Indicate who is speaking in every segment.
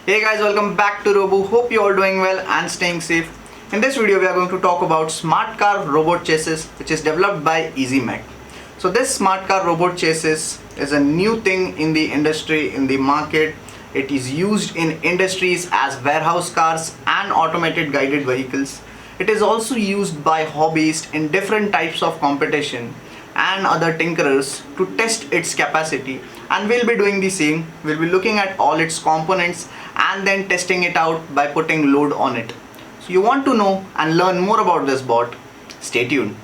Speaker 1: Hey guys, welcome back to Robu. Hope you all doing well and staying safe. In this video, we are going to talk about SmartCar Robot Chassis, which is developed by EasyMech. So this SmartCar Robot Chassis is a new thing in the industry, in the market. It is used in industries as warehouse cars and automated guided vehicles. It is also used by hobbyists in different types of competition and other tinkerers to test its capacity, and we'll be doing the same. We'll be looking at all its components and then testing it out by putting load on it. So you want to know and learn more about this bot? Stay tuned.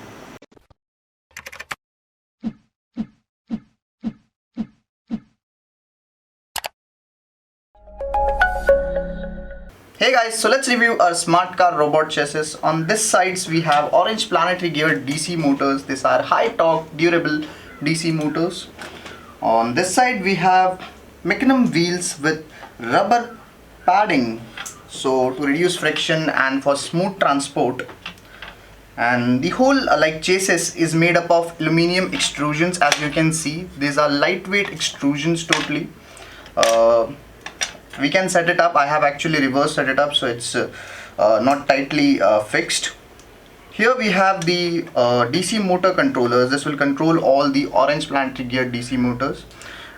Speaker 1: Hey guys, so let's review our SmartCar Robot Chassis. On this sides we have orange planetary geared DC motors. These are high torque durable DC motors. On this side we have mechanism wheels with rubber padding, so to reduce friction and for smooth transport. And the whole chassis is made up of aluminum extrusions. As you can see, these are lightweight extrusions totally. We can set it up. I have actually reverse set it up, so it's not tightly fixed. Here we have the DC motor controllers. This will control all the orange planetary geared DC motors,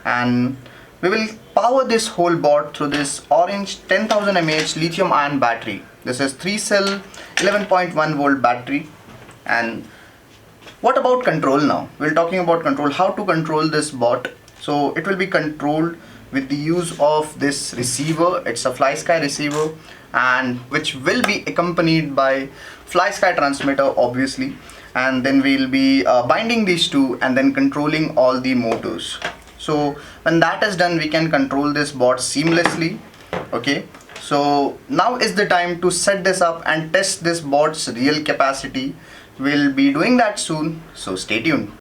Speaker 1: and we will power this whole board through this orange 10,000 mAh lithium ion battery. This is 3 cell 11.1 volt battery. And what about control now? We're talking about control, how to control this bot. So it will be controlled with the use of this receiver. It's a FlySky receiver, and which will be accompanied by FlySky transmitter obviously, and then we'll be binding these two and then controlling all the motors. So when that is done, we can control this bot seamlessly. Okay, so now is the time to set this up and test this bot's real capacity. We'll be doing that soon, so stay tuned.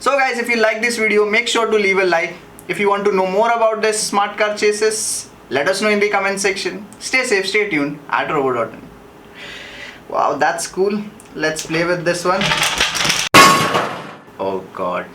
Speaker 1: So guys, if you like this video, make sure to leave a like. If you want to know more about this SmartCar Chassis, let us know in the comment section. Stay safe, stay tuned at Robu.in. Wow, that's cool. Let's play with this one. Oh god.